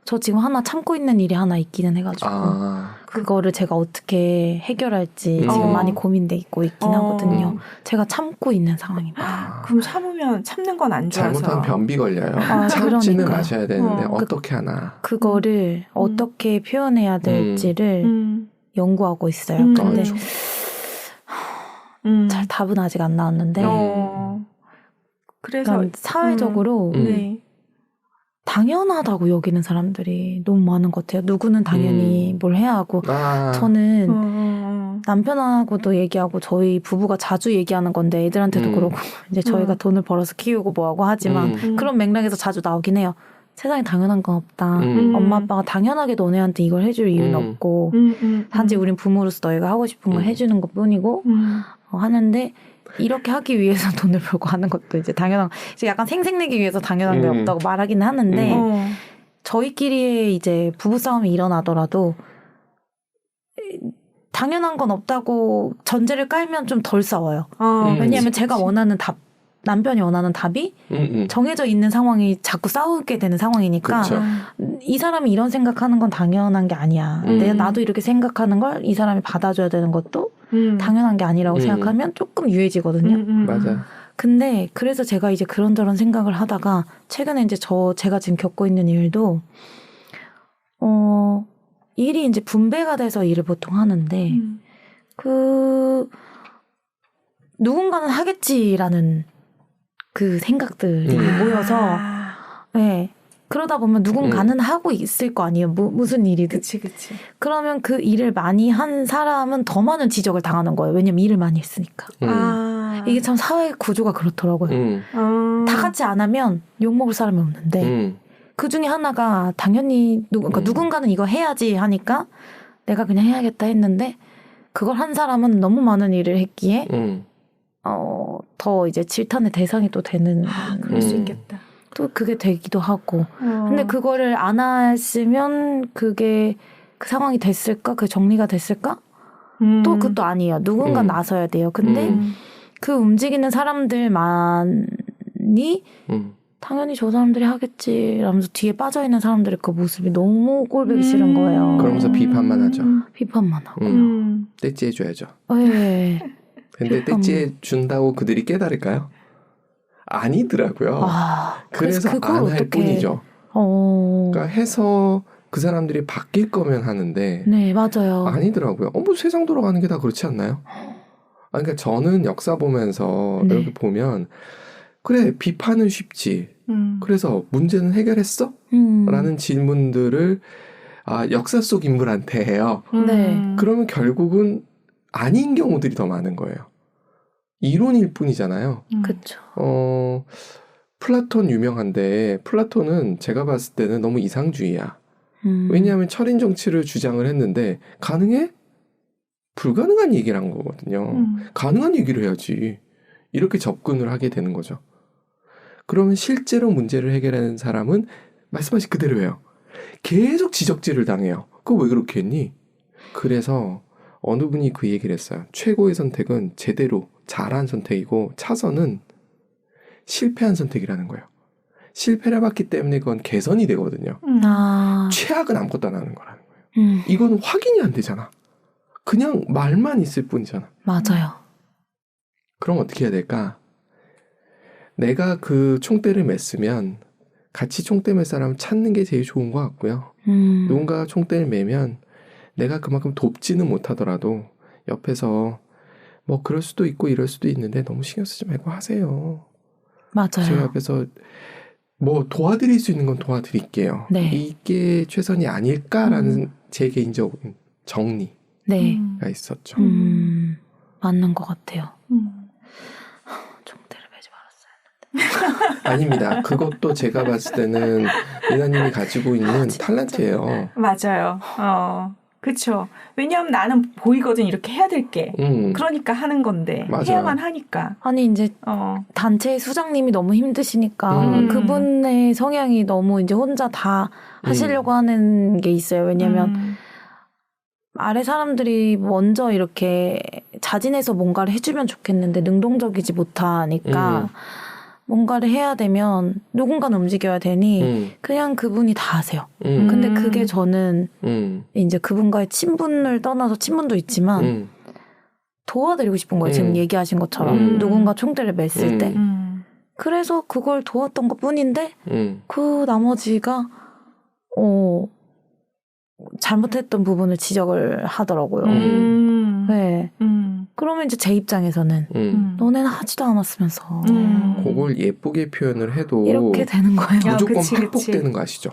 저 지금 하나 참고 있는 일이 하나 있기는 해가지고 그거를 제가 어떻게 해결할지 지금 많이 고민돼 있고 있긴 하거든요. 제가 참고 있는 상황입니다. 그럼 참는 건 안 좋아서. 잘못하면 변비 걸려요. 참지는 마셔야 되는데 어떻게 하나. 그거를 어떻게 표현해야 될지를 연구하고 있어요. 근데 잘 답은 아직 안 나왔는데 그래서 사회적으로 당연하다고 여기는 사람들이 너무 많은 것 같아요. 누구는 당연히 뭘 해야 하고 저는 남편하고도 얘기하고 저희 부부가 자주 얘기하는 건데 애들한테도 그러고 이제 저희가 돈을 벌어서 키우고 뭐하고 하지만 그런 맥락에서 자주 나오긴 해요. 세상에 당연한 건 없다. 엄마 아빠가 당연하게 너네한테 이걸 해줄 이유는 없고 단지 우린 부모로서 너희가 하고 싶은 걸 해주는 것뿐이고 하는데 이렇게 하기 위해서 돈을 벌고 하는 것도 이제 당연한, 이제 약간 생색내기 위해서 당연한 게 없다고 말하기는 하는데, 저희끼리의 이제 부부싸움이 일어나더라도, 당연한 건 없다고 전제를 깔면 좀 덜 싸워요. 왜냐하면 제가 원하는 답, 남편이 원하는 답이 정해져 있는 상황이 자꾸 싸우게 되는 상황이니까 이 사람이 이런 생각하는 건 당연한 게 아니야. 나도 이렇게 생각하는 걸 이 사람이 받아줘야 되는 것도 당연한 게 아니라고 생각하면 조금 유해지거든요. 맞아요. 근데 그래서 제가 이제 그런저런 생각을 하다가 최근에 이제 제가 지금 겪고 있는 일도 일이 이제 분배가 돼서 일을 보통 하는데 누군가는 하겠지라는 그 생각들이 모여서 네. 그러다 보면 누군가는 하고 있을 거 아니에요. 무슨 일이든. 그치. 그러면 그 일을 많이 한 사람은 더 많은 지적을 당하는 거예요. 왜냐면 일을 많이 했으니까. 이게 참 사회 구조가 그렇더라고요. 다 같이 안 하면 욕먹을 사람이 없는데 그 중에 하나가 당연히 누군가는 이거 해야지 하니까 내가 그냥 해야겠다 했는데 그걸 한 사람은 너무 많은 일을 했기에 더 이제 질탄의 대상이 또 되는. 그럴 수 있겠다. 또 그게 되기도 하고. 근데 그거를 안 했으면 그게 그 상황이 됐을까? 그 정리가 됐을까? 또 그것도 아니에요. 누군가 나서야 돼요. 근데 그 움직이는 사람들만이 당연히 저 사람들이 하겠지 라면서 뒤에 빠져있는 사람들의 그 모습이 너무 꼴보기 싫은 거예요. 그러면서 비판만 하죠. 비판만 하고요. 떼찌해줘야죠. 네. 근데 떼찌해준다고 그들이 깨달을까요? 아니더라고요. 그래서 안 할 뿐이죠. 그러니까 해서 그 사람들이 바뀔 거면 하는데 네, 맞아요. 아니더라고요. 뭐 세상 돌아가는 게 다 그렇지 않나요? 그러니까 저는 역사 보면서 이렇게 보면 그래 비판은 쉽지. 그래서 문제는 해결했어? 라는 질문들을 역사 속 인물한테 해요. 그러면 결국은 아닌 경우들이 더 많은 거예요. 이론일 뿐이잖아요. 그렇죠. 플라톤 유명한데 플라톤은 제가 봤을 때는 너무 이상주의야. 왜냐하면 철인 정치를 주장을 했는데 가능해? 불가능한 얘기를 한 거거든요. 가능한 얘기를 해야지. 이렇게 접근을 하게 되는 거죠. 그러면 실제로 문제를 해결하는 사람은 말씀하신 그대로예요. 계속 지적질을 당해요. 그거 왜 그렇게 했니? 그래서 어느 분이 그 얘기를 했어요. 최고의 선택은 제대로 잘한 선택이고 차선은 실패한 선택이라는 거예요. 실패를 해봤기 때문에 그건 개선이 되거든요. 최악은 아무것도 안 하는 거라는 거예요. 이건 확인이 안 되잖아. 그냥 말만 있을 뿐이잖아. 맞아요. 그럼 어떻게 해야 될까? 내가 그 총대를 맸으면 같이 총대 맬 사람을 찾는 게 제일 좋은 것 같고요. 누군가가 총대를 매면 내가 그만큼 돕지는 못하더라도 옆에서 뭐 그럴 수도 있고 이럴 수도 있는데 너무 신경 쓰지 말고 하세요. 맞아요. 제가 옆에서 뭐 도와드릴 수 있는 건 도와드릴게요. 네. 이게 최선이 아닐까라는 제 개인적인 정리가 있었죠. 맞는 것 같아요. 총대를 매지 말았어야 했는데. 아닙니다. 그것도 제가 봤을 때는 리나님이 가지고 있는 탤런트예요. 맞아요. 그렇죠. 왜냐하면 나는 보이거든 이렇게 해야 될 게. 그러니까 하는 건데 맞아요. 해야만 하니까. 아니 이제 단체 수장님이 너무 힘드시니까 그분의 성향이 너무 이제 혼자 다 하시려고 하는 게 있어요. 왜냐하면 아래 사람들이 먼저 이렇게 자진해서 뭔가를 해주면 좋겠는데 능동적이지 못하니까 뭔가를 해야 되면 누군가는 움직여야 되니 그냥 그분이 다 하세요. 근데 그게 저는 이제 그분과의 친분을 떠나서 친분도 있지만 도와드리고 싶은 거예요. 지금 얘기하신 것처럼 누군가 총대를 맸을 때. 그래서 그걸 도왔던 것 뿐인데 그 나머지가 잘못했던 부분을 지적을 하더라고요. 네. 그러면 이제 제 입장에서는 너네는 하지도 않았으면서 그걸 예쁘게 표현을 해도 이렇게 되는 거예요. 무조건 그치, 팩폭되는 거 아시죠?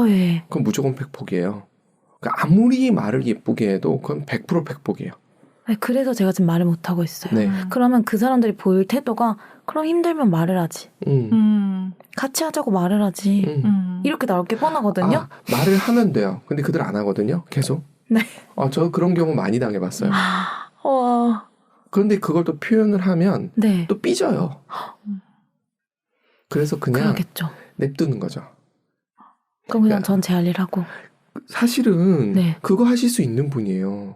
예. 그건 무조건 팩폭이에요. 그러니까 아무리 말을 예쁘게 해도 그건 100% 팩폭이에요. 네, 그래서 제가 지금 말을 못하고 있어요. 네. 그러면 그 사람들이 보일 태도가 그럼 힘들면 말을 하지. 같이 하자고 말을 하지. 이렇게 나올 게 뻔하거든요. 말을 하면 돼요. 근데 그들 안 하거든요. 계속. 네. 저 그런 경우 많이 당해봤어요. 그런데 그걸 또 표현을 하면 네. 또 삐져요. 그래서 그냥 그러겠죠. 냅두는 거죠. 그럼 그냥 전 제 할 일 하고. 사실은 네. 그거 하실 수 있는 분이에요.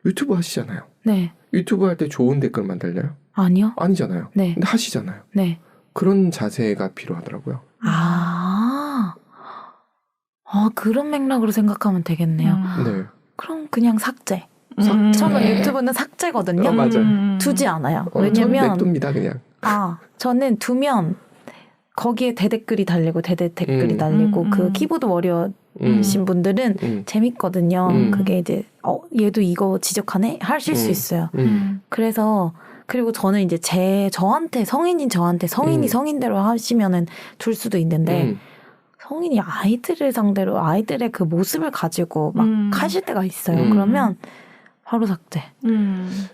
유튜브 하시잖아요. 네. 유튜브 할 때 좋은 댓글만 달려요? 아니요. 아니잖아요. 네. 근데 하시잖아요. 네. 그런 자세가 필요하더라고요. 그런 맥락으로 생각하면 되겠네요. 네. 그럼 그냥 삭제. 저는 유튜브는 삭제거든요. 맞아요. 두지 않아요. 저는 왜냐면 냅둡니다 그냥. 저는 두면 거기에 대댓글이 달리고 대댓글이 달리고 그 키보드 워리어신 분들은 재밌거든요. 그게 이제 얘도 이거 지적하네 하실 수 있어요. 그래서 그리고 저는 이제 저한테 성인인 저한테 성인이 성인대로 하시면은 둘 수도 있는데 성인이 아이들을 상대로 아이들의 그 모습을 가지고 막 하실 때가 있어요. 그러면 바로 삭제.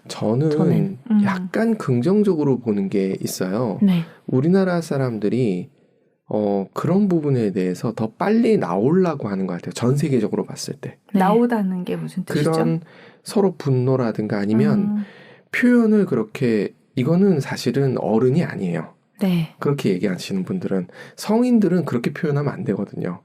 저는 약간 긍정적으로 보는 게 있어요. 네. 우리나라 사람들이 그런 부분에 대해서 더 빨리 나오려고 하는 것 같아요. 전 세계적으로 봤을 때. 네. 나오다는 게 무슨 뜻이죠? 그런 서로 분노라든가 아니면 표현을 그렇게 이거는 사실은 어른이 아니에요. 네. 그렇게 얘기하시는 분들은 성인들은 그렇게 표현하면 안 되거든요.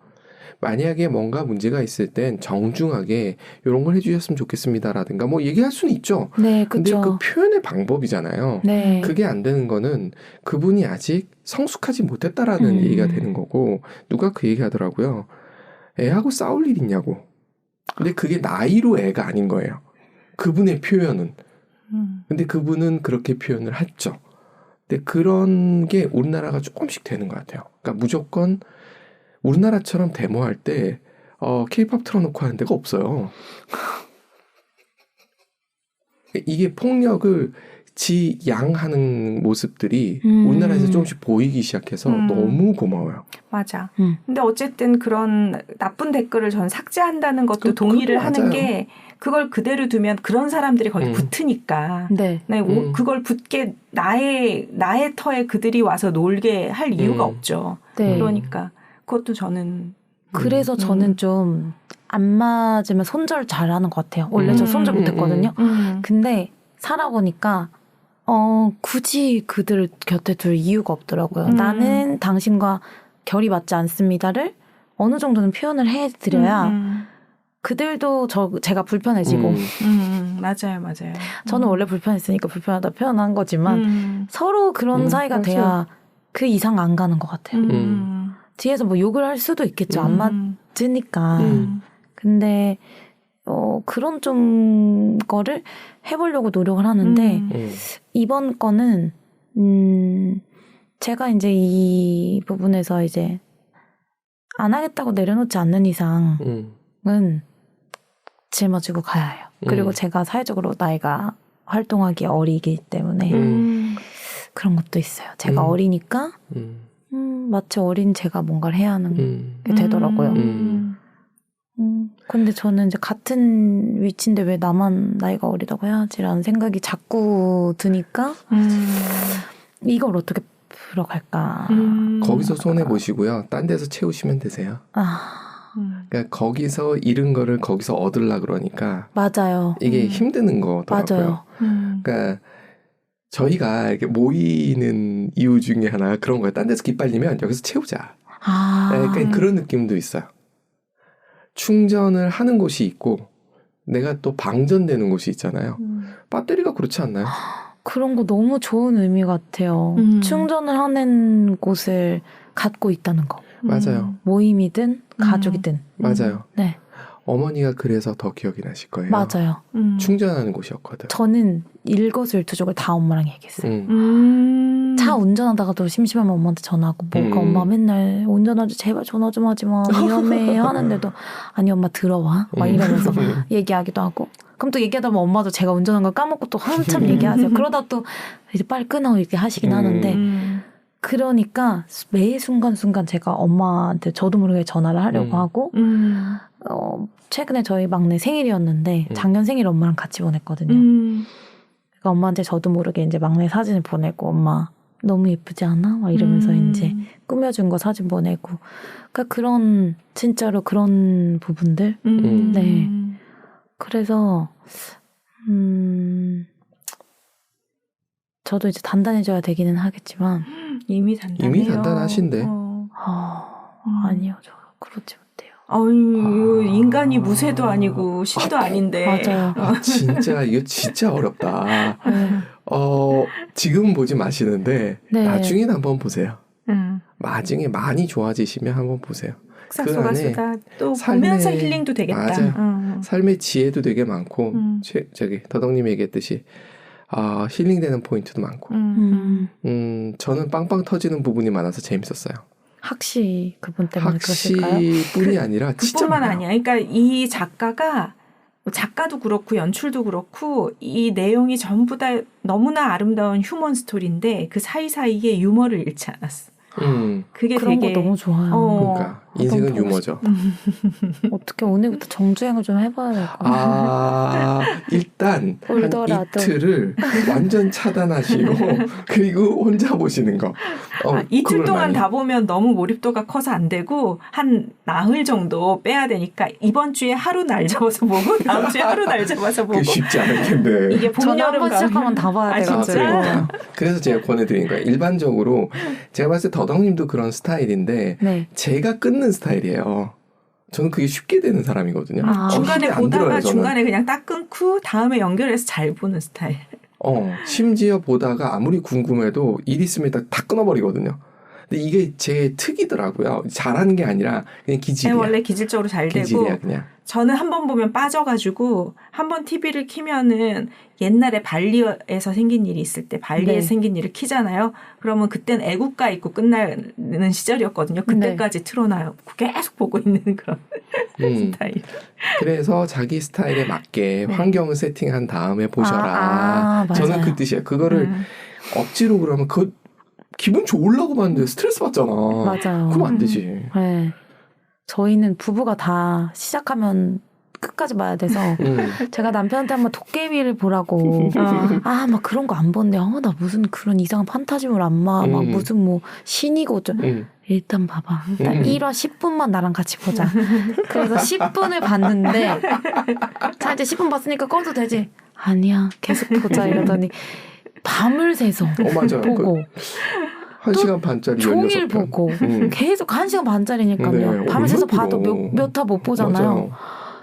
만약에 뭔가 문제가 있을 땐 정중하게 이런 걸 해주셨으면 좋겠습니다라든가 뭐 얘기할 수는 있죠. 네, 근데 그쵸. 그 표현의 방법이잖아요. 네. 그게 안 되는 거는 그분이 아직 성숙하지 못했다라는 얘기가 되는 거고 누가 그 얘기 하더라고요. 애하고 싸울 일 있냐고. 근데 그게 나이로 애가 아닌 거예요. 그분의 표현은. 근데 그분은 그렇게 표현을 했죠. 근데 그런 게 우리나라가 조금씩 되는 것 같아요. 그러니까 무조건 우리나라처럼 데모할 때 K-팝 틀어놓고 하는 데가 없어요. 이게 폭력을 지양하는 모습들이 우리나라에서 조금씩 보이기 시작해서 너무 고마워요. 맞아. 근데 어쨌든 그런 나쁜 댓글을 전 삭제한다는 것도 동의를 하는 맞아요. 게 그걸 그대로 두면 그런 사람들이 거기 붙으니까. 네. 그걸 붙게 나의 터에 그들이 와서 놀게 할 이유가 없죠. 네. 그러니까 그것도 저는 그래서 저는 좀 안 맞으면 손절 잘하는 것 같아요. 원래 저 손절 못했거든요. 근데 살아보니까 굳이 그들을 곁에 둘 이유가 없더라고요. 나는 당신과 결이 맞지 않습니다를 어느 정도는 표현을 해드려야 그들도 제가 불편해지고 맞아요. 저는 원래 불편했으니까 불편하다 표현한 거지만 서로 그런 사이가 맞아요. 돼야 그 이상 안 가는 것 같아요. 뒤에서 뭐 욕을 할 수도 있겠죠. 안 맞으니까. 근데 그런 좀 거를 해보려고 노력을 하는데 이번 거는 제가 이제 이 부분에서 이제 안 하겠다고 내려놓지 않는 이상은 짊어지고 가야 해요. 그리고 제가 사회적으로 나이가 활동하기 어리기 때문에 그런 것도 있어요. 제가 어리니까 마치 어린 제가 뭔가를 해야 하는 게 되더라고요. 근데 저는 이제 같은 위치인데 왜 나만 나이가 어리다고 해야지라는 생각이 자꾸 드니까 이걸 어떻게 풀어갈까. 거기서 손해보시고요. 딴 데서 채우시면 되세요. 그러니까 거기서 잃은 거를 거기서 얻으려고 그러니까 맞아요. 이게 힘드는 거더라고요. 맞아요. 그러니까 저희가 이렇게 모이는 이유 중에 하나가 그런 거예요. 딴 데서 기빨리면 여기서 채우자. 그러니까 그런 느낌도 있어요. 충전을 하는 곳이 있고 내가 또 방전되는 곳이 있잖아요. 배터리가 그렇지 않나요? 그런 거 너무 좋은 의미 같아요. 충전을 하는 곳을 갖고 있다는 거. 맞아요. 모임이든 가족이든. 맞아요. 네. 어머니가 그래서 더 기억이 나실 거예요. 맞아요. 충전하는 곳이었거든. 저는 일거수일투족을 다 엄마랑 얘기했어요. 차 운전하다가도 심심하면 엄마한테 전화하고 뭐가 엄마 맨날 운전하지 제발 전화 좀 하지 마 위험해 하는데도 아니 엄마 들어와 막 이러면서 얘기하기도 하고 그럼 또 얘기하다 보면 엄마도 제가 운전한 걸 까먹고 또 한참 얘기하세요. 그러다 또 이제 빨리 끊어 이렇게 하시긴 하는데 그러니까 매 순간순간 제가 엄마한테 저도 모르게 전화를 하려고 하고 최근에 저희 막내 생일이었는데 작년 생일 엄마랑 같이 보냈거든요. 그러니까 엄마한테 저도 모르게 이제 막내 사진을 보내고 엄마 너무 예쁘지 않아? 막 이러면서 이제 꾸며준 거 사진 보내고 그러니까 그런 진짜로 그런 부분들 네 그래서 저도 이제 단단해져야 되기는 하겠지만 이미 단단해요. 이미 단단하신데 아니요 저 그렇지 못해요. 인간이 무쇠도 아니고 신도 아닌데. 맞아요. 진짜 이거 진짜 어렵다. 지금 보지 마시는데 네. 나중에 한번 보세요. 나중에 많이 좋아지시면 한번 보세요. 그 안에 또 보면서 힐링도 되겠다. 맞아요. 삶의 지혜도 되게 많고 저기 더덕님이 얘기했듯이 힐링되는 포인트도 많고 저는 빵빵 터지는 부분이 많아서 재밌었어요. 학시 그분 때문에 그러실까요? 학시뿐이 아니라 그뿐만 아니야. 그러니까 이 작가도 그렇고 연출도 그렇고 이 내용이 전부 다 너무나 아름다운 휴먼 스토리인데 그 사이사이에 유머를 잃지 않았어. 그게 그런 되게 거 너무 좋아요. 그러니까 인생은 유머죠. 어떻게 오늘부터 정주행을 좀 해봐야 될 것 같아요. 일단 한 이틀을 완전 차단하시고 그리고 혼자 보시는 거. 이틀 동안 다 보면 너무 몰입도가 커서 안 되고 한 나흘 정도 빼야 되니까 이번 주에 하루 날 잡아서 보고 다음 주에 하루 날 잡아서 보고. 쉽지 않을 텐데. 이게 봄, 여름, 한번 시작하면 다 봐야 돼요. 그러니까. 그래서 제가 권해드린 거예요. 일반적으로 제가 봤을 때 더덕님도 그런 스타일인데 네. 제가 끊는 스타일이에요. 저는 그게 쉽게 되는 사람이거든요. 중간에 보다가 중간에 그냥 딱 끊고 다음에 연결해서 잘 보는 스타일. 심지어 보다가 아무리 궁금해도 일 있으면 딱 끊어버리거든요. 근데 이게 제 특이더라고요. 잘하는 게 아니라 그냥 기질이야. 원래 기질적으로 잘 기질이야, 되고 그냥. 저는 한 번 보면 빠져가지고 한 번 TV를 키면은 옛날에 발리에서 생긴 일이 있을 때 발리에서 생긴 일을 키잖아요. 그러면 그땐 애국가 있고 끝나는 시절이었거든요. 그때까지 틀어놔요. 계속 보고 있는 그런 스타일. 그래서 자기 스타일에 맞게 환경을 세팅한 다음에 보셔라. 저는 그 뜻이에요. 그거를 억지로 그러면 기분 좋으려고 봤는데 스트레스 받잖아. 맞아요. 그럼 안 되지. 네. 저희는 부부가 다 시작하면 끝까지 봐야 돼서 제가 남편한테 한번 도깨비를 보라고 막 그런 거 안 본대. 나 무슨 그런 이상한 판타지물 안 봐. 막 무슨 뭐 신이고 일단 봐봐. 일단 1화 10분만 나랑 같이 보자. 그래서 10분을 봤는데 자 이제 10분 봤으니까 꺼도 되지. 아니야 계속 보자 이러더니 밤을 새서 맞아요. 보고 1시간 반짜리 종일 보고 계속 1시간 반짜리니까요. 네, 밤을 새서 봐도 몇 화 못 보잖아요. 맞아요.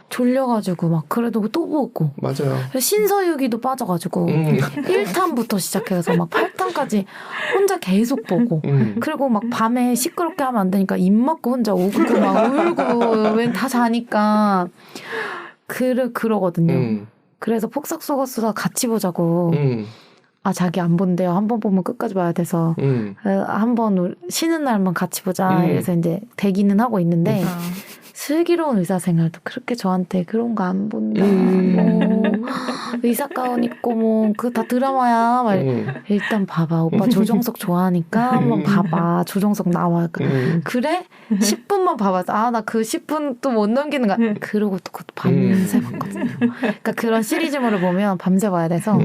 졸려가지고 막 그래도 또 보고 맞아요. 신서유기도 빠져가지고 1탄부터 시작해서 막 8탄까지 혼자 계속 보고 그리고 막 밤에 시끄럽게 하면 안 되니까 입 막고 혼자 웃고 막 울고 왜 다 자니까 그러거든요. 그래서 폭삭 속았수다 같이 보자고 자기 안 본대요. 한 번 보면 끝까지 봐야 돼서 한번 쉬는 날만 같이 보자. 그래서 이제 대기는 하고 있는데 슬기로운 의사생활도 그렇게 저한테 그런 거 안 본다. 의사 가운 입고 뭐 그 다 드라마야. 일단 봐봐. 오빠 조정석 좋아하니까 한번 봐봐. 조정석 나와. 그래? 10분만 봐봐. 나 그 10분 또 못 넘기는 거야. 그러고 또 그것도 밤새 봤거든요. 그러니까 그런 시리즈물을 보면 밤새 봐야 돼서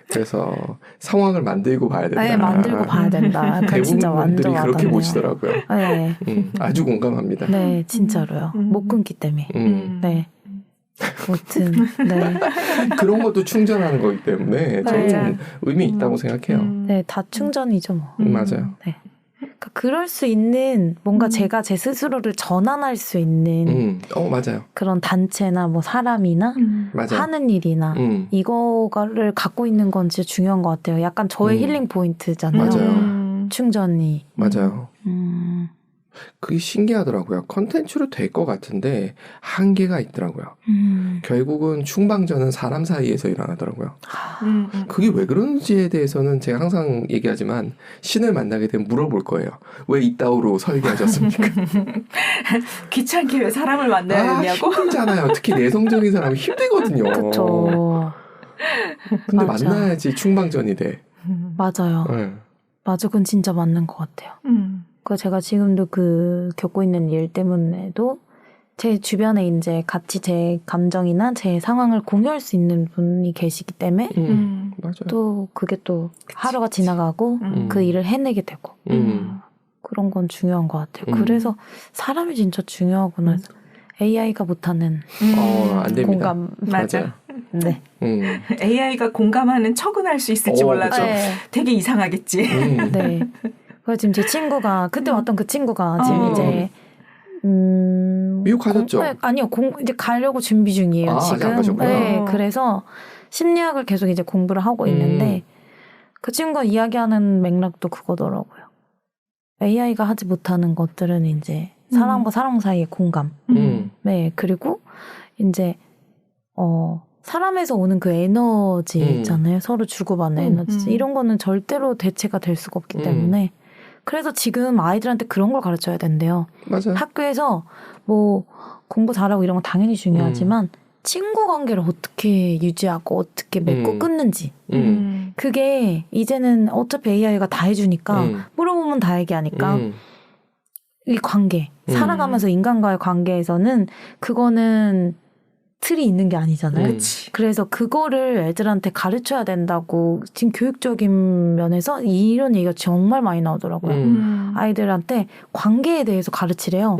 그래서 상황을 만들고 봐야 된다. 네, 만들고 봐야 된다. 대부분 분들이 그렇게 보시더라고요. 네. 아주 공감합니다. 네, 진짜로요. 못 끊기 때문에. 네. 아무튼, 네. 그런 것도 충전하는 거기 때문에 저는 의미 있다고 생각해요. 네, 다 충전이죠, 뭐. 맞아요. 네. 그러니까 그럴 수 있는 뭔가 제가 제 스스로를 전환할 수 있는 맞아요. 그런 단체나 뭐 사람이나 맞아요. 하는 일이나 이거를 갖고 있는 건 진짜 중요한 것 같아요. 약간 저의 힐링 포인트잖아요. 맞아요. 충전이. 맞아요. 그게 신기하더라고요. 컨텐츠로 될 것 같은데 한계가 있더라고요. 결국은 충방전은 사람 사이에서 일어나더라고요. 그게 왜 그런지에 대해서는 제가 항상 얘기하지만 신을 만나게 되면 물어볼 거예요. 왜 이따위로 설계하셨습니까? 귀찮게 왜 사람을 만나야 되냐고? 힘들잖아요. 특히 내성적인 사람은 힘들거든요. 그렇죠. 근데 맞아. 만나야지 충방전이 돼. 맞아요. 네. 맞아. 그건 진짜 맞는 것 같아요. 그 제가 지금도 겪고 있는 일 때문에도 제 주변에 이제 같이 제 감정이나 제 상황을 공유할 수 있는 분이 계시기 때문에 맞아요. 또 그게 또 하루가 지나가고 그 일을 해내게 되고 그런 건 중요한 것 같아요. 그래서 사람이 진짜 중요하구나. AI가 못하는 안 됩니다. 공감. 맞아요. 네. AI가 공감하는 척은 할 수 있을지 몰라도 네. 되게 이상하겠지. 네. 그래서 지금 제 친구가 그때 왔던 그 친구가 지금 이제 미국 가셨죠? 아니요, 이제 가려고 준비 중이에요. 지금. 아직 안 가셨구나. 네, 그래서 심리학을 계속 이제 공부를 하고 있는데 그 친구가 이야기하는 맥락도 그거더라고요. AI가 하지 못하는 것들은 이제 사람과 사람 사이의 공감. 네, 그리고 이제 사람에서 오는 그 에너지 있잖아요. 서로 주고받는 에너지. 이런 거는 절대로 대체가 될 수가 없기 때문에. 그래서 지금 아이들한테 그런 걸 가르쳐야 된대요. 맞아요. 학교에서 뭐 공부 잘하고 이런 건 당연히 중요하지만 친구 관계를 어떻게 유지하고 어떻게 맺고 끊는지. 그게 이제는 어차피 AI가 다 해주니까 물어보면 다 얘기하니까 이 관계, 살아가면서 인간과의 관계에서는 그거는 틀이 있는 게 아니잖아요. 그래서 그거를 애들한테 가르쳐야 된다고 지금 교육적인 면에서 이런 얘기가 정말 많이 나오더라고요. 아이들한테 관계에 대해서 가르치래요.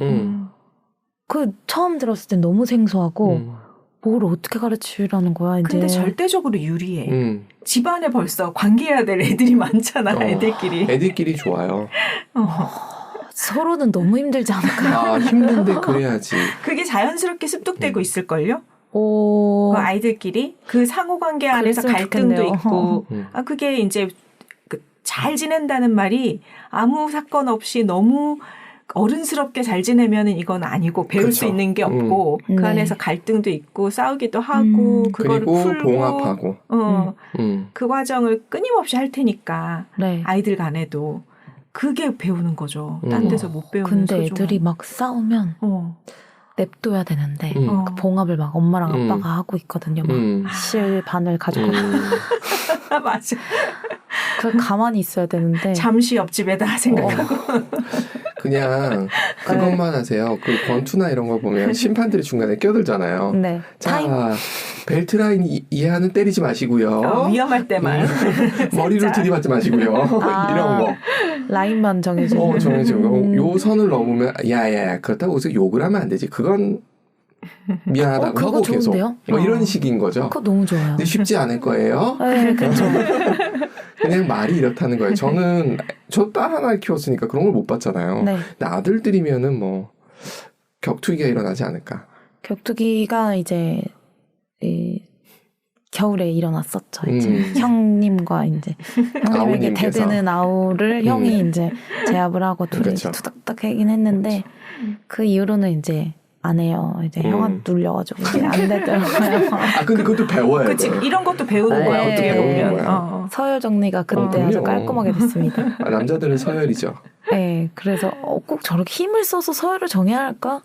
그 처음 들었을 땐 너무 생소하고 뭘 어떻게 가르치라는 거야. 이제. 근데 절대적으로 유리해. 집안에 벌써 관계해야 될 애들이 많잖아. 애들끼리. 애들끼리 좋아요. 서로는 너무 힘들지 않을까요? 힘든데 그래야지. 그게 자연스럽게 습득되고 있을걸요? 그 아이들끼리 그 상호관계 안에서 갈등도 좋겠네요. 있고 그게 이제 잘 지낸다는 말이 아무 사건 없이 너무 어른스럽게 잘 지내면은 이건 아니고 배울 그렇죠. 수 있는 게 없고 그 안에서 갈등도 있고 싸우기도 하고 그거를 그리고 풀고 봉합하고 그 과정을 끊임없이 할 테니까 네. 아이들 간에도 그게 배우는 거죠. 딴 데서 못 배우는 근데 소중한. 애들이 막 싸우면 냅둬야 되는데 그 봉합을 막 엄마랑 아빠가 하고 있거든요. 막 실반을 가지고 맞아. 그 가만히 있어야 되는데 잠시 옆집에다 생각하고 그냥 그것만 하세요. 그 권투나 이런 거 보면 심판들이 중간에 껴들잖아요. 네. 자, 벨트 라인 이하는 때리지 마시고요. 위험할 때만 머리로 들이받지 마시고요. 이런 거. 라인만 정해주고. 정해주고. 요 선을 넘으면 야야야 그렇다고 해서 욕을 하면 안 되지. 그건 미안하다고 하고 계속. 뭐 이런 식인 거죠. 그거 너무 좋아요. 근데 쉽지 않을 거예요. 네, 그렇죠. 그냥 말이 이렇다는 거예요. 저 딸 하나 키웠으니까 그런 걸 못 봤잖아요. 네. 근데 아들들이면은 뭐 격투기가 일어나지 않을까. 격투기가 이제 겨울에 일어났었죠. 이제 형님과 이제 형님에게 대드는 아우를 형이 이제 제압을 하고 둘이 그렇죠. 투닥투닥 하긴 했는데 그 이후로는 이제 안 해요. 이제 형한테 눌려가지고 이제 안 되더라고요. 근데 그것도 배워야 그치, 돼요. 이런 것도 배우는 거야. 그것도 어떻게 배우는 보면. 거야. 서열 정리가 그때 아주 깔끔하게 됐습니다. 남자들은 서열이죠. 네, 그래서 꼭 저렇게 힘을 써서 서열을 정해야 할까?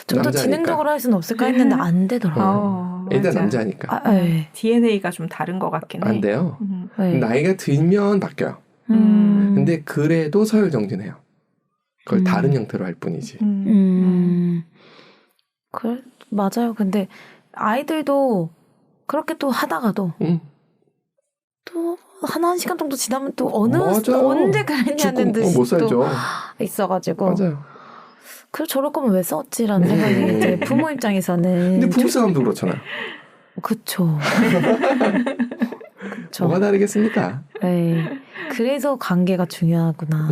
좀 더 지능적으로 할 수는 없을까 했는데 안 되더라고요. 일단 남자니까. 네. DNA가 좀 다른 것 같긴 해. 안 돼요. 네. 나이가 들면 바뀌어요. 근데 그래도 서열 정진해요. 그걸 다른 형태로 할 뿐이지. 그래, 맞아요. 근데 아이들도 그렇게 또 하다가도 또 한 시간 정도 지나면 또 언제 그랬냐는 듯이 못 살죠. 또 있어가지고. 맞아요. 그래 저럴 거면 왜 썼지라는 생각이 이제 부모 입장에서는. 근데 부부싸움도 그렇잖아요. 그쵸. 뭐가 다르겠습니까? 네. 그래서 관계가 중요하구나.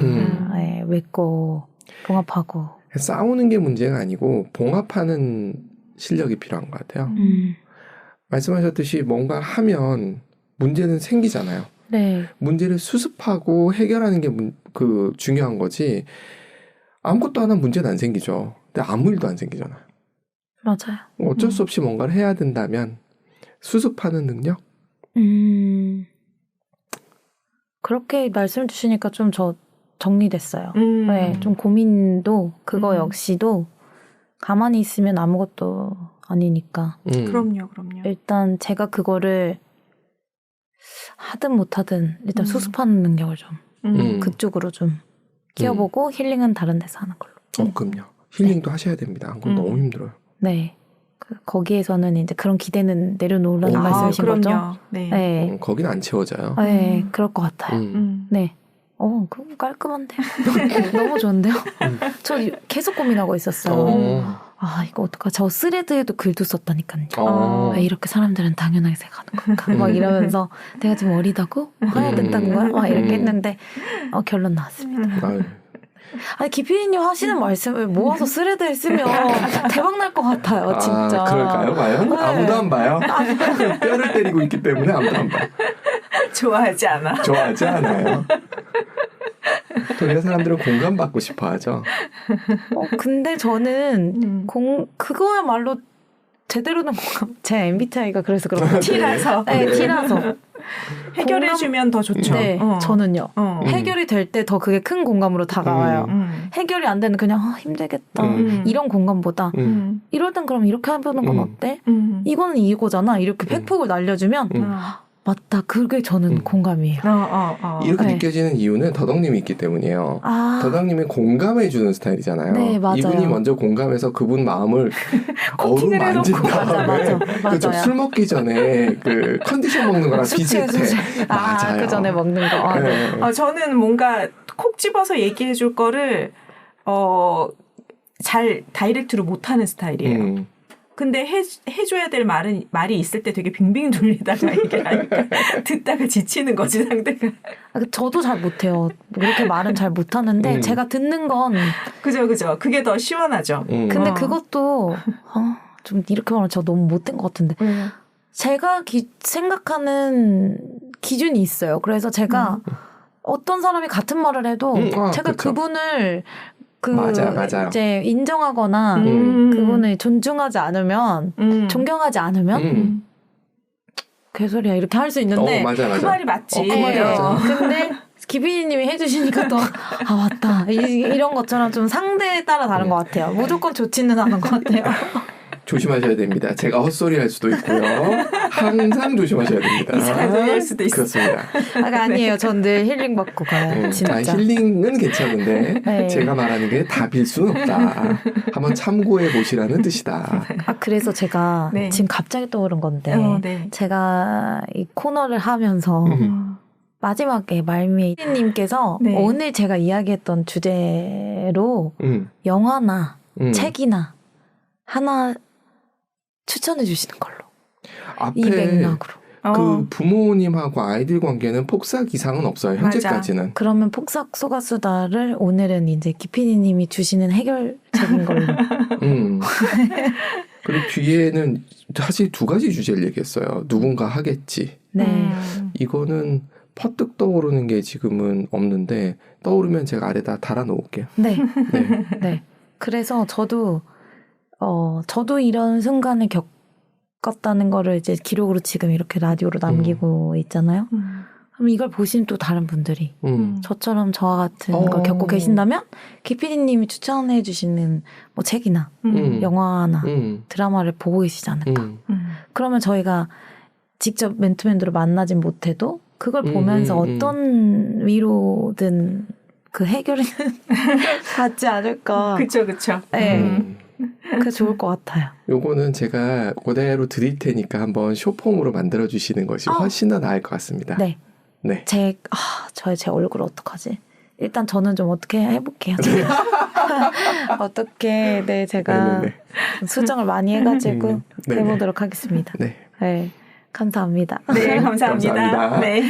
네, 맺고 봉합하고. 싸우는 게 문제가 아니고 봉합하는 실력이 필요한 것 같아요. 말씀하셨듯이 뭔가 하면 문제는 생기잖아요. 네. 문제를 수습하고 해결하는 게 중요한 거지. 아무것도 안 하면 문제는 안 생기죠. 근데 아무 일도 안 생기잖아요. 맞아요. 어쩔 수 없이 뭔가를 해야 된다면 수습하는 능력? 그렇게 말씀 주시니까 좀 정리됐어요. 네, 좀 고민도 그거 역시도 가만히 있으면 아무것도 아니니까. 그럼요. 일단 제가 그거를 하든 못하든 일단 수습하는 능력을 좀 그쪽으로 좀 키워보고 힐링은 다른 데서 하는 걸로. 그럼요. 힐링도 하셔야 됩니다. 안 그러면 너무 힘들어요. 네. 거기에서는 이제 그런 기대는 내려놓으라는 말씀이신 거죠? 네. 거기는 안 채워져요. 네, 그럴 것 같아요. 네. 그럼 깔끔한데요? 너무 좋은데요? 저 계속 고민하고 있었어요. 이거 어떡하? 저 스레드에도 글도 썼다니까요. 왜 이렇게 사람들은 당연하게 생각하는 건가? 막 이러면서 내가 지금 어리다고? 해야 된다는 거야? 막 이렇게 했는데 결론 나왔습니다. 아니 기피디님 하시는 말씀을 모아서 스레드에 쓰면 대박 날 것 같아요, 진짜. 그럴까요, 과연? 네. 아무도 안 봐요. 뼈를 때리고 있기 때문에 아무도 안 봐요. 좋아하지 않아요. 도리어 사람들은 공감받고 싶어하죠. 근데 저는 그거야말로 제대로 된 공감. 제 MBTI가 그래서 그런 거 T라서. 네, T라서. 해결해주면 더 좋죠. 네, 저는요. 해결이 될 때 더 그게 큰 공감으로 다가와요. 해결이 안 되는 그냥 힘들겠다. 이런 공감보다 이럴 땐 그럼 이렇게 해보는 건 어때? 이거는 이거잖아. 이렇게 팩폭을 날려주면 맞다. 그게 저는 공감이에요. 이렇게 네. 느껴지는 이유는 더덕님이 있기 때문이에요. 더덕님이 공감해주는 스타일이잖아요. 네, 맞아요. 이분이 먼저 공감해서 그분 마음을 어루만진 다음에 맞아. 술 먹기 전에 컨디션 먹는 거랑 비슷해. 맞아요. 그 전에 먹는 거. 네. 저는 뭔가 콕 집어서 얘기해줄 거를 잘 다이렉트로 못하는 스타일이에요. 근데 해줘야 될 말이 있을 때 되게 빙빙 돌리다가 얘기를 하니까 듣다가 지치는 거지, 상대가. 저도 잘 못해요. 그렇게 말은 잘 못하는데 제가 듣는 건 그죠. 그게 더 시원하죠. 근데 그것도 좀 이렇게 말하면 저 너무 못된 것 같은데 제가 생각하는 기준이 있어요. 그래서 제가 어떤 사람이 같은 말을 해도 제가 그쵸. 그분을 맞아요. 이제 인정하거나 그분을 존중하지 않으면 존경하지 않으면 개소리야 이렇게 할 수 있는데 맞아. 그 말이 맞지. 그 말이 맞아. 근데 기피디님이 해주시니까 또 맞다 이런 것처럼 좀 상대에 따라 다른 것 같아요. 무조건 좋지는 않은 것 같아요. 조심하셔야 됩니다. 제가 헛소리 할 수도 있고요. 항상 조심하셔야 됩니다. 이상할 수도 있어요. 그렇습니다. 아니에요. 전 늘 힐링 받고 가요. 진짜. 힐링은 괜찮은데 네. 제가 말하는 게 답일 수는 없다. 한번 참고해 보시라는 뜻이다. 그래서 제가 지금 갑자기 떠오른 건데 제가 이 코너를 하면서 마지막에 말미에 피디님께서 오늘 제가 이야기했던 주제로 영화나 책이나 하나 추천해 주시는 걸로. 앞에 이 맥락으로. 그 부모님하고 아이들 관계는 폭삭 이상은 없어요. 현재까지는. 맞아. 그러면 폭삭 소가수다를 오늘은 이제 기피디님이 주시는 해결책인 걸로. 그리고 뒤에는 사실 2가지 주제를 얘기했어요. 누군가 하겠지. 네. 이거는 퍼뜩 떠오르는 게 지금은 없는데 떠오르면 제가 아래다 달아놓을게요. 네. 그래서 저도 이런 순간을 겪었다는 거를 이제 기록으로 지금 이렇게 라디오로 남기고 있잖아요. 그럼 이걸 보신 또 다른 분들이 저처럼 저와 같은 걸 겪고 계신다면 기피디님이 추천해 주시는 뭐 책이나 영화나 드라마를 보고 계시지 않을까. 그러면 저희가 직접 맨투맨으로 만나진 못해도 그걸 보면서 어떤 위로든 그 해결은 받지 않을까. 그쵸. 네. 그게 좋을 것 같아요. 요거는 제가 그대로 드릴 테니까 한번 쇼폼으로 만들어주시는 것이 훨씬 더 나을 것 같습니다. 네. 제 얼굴 어떡하지? 일단 저는 좀 어떻게 해볼게요. 어떻게, 제가 수정을 많이 해가지고 해보도록 하겠습니다. 네. 감사합니다. 네, 감사합니다. 감사합니다. 네.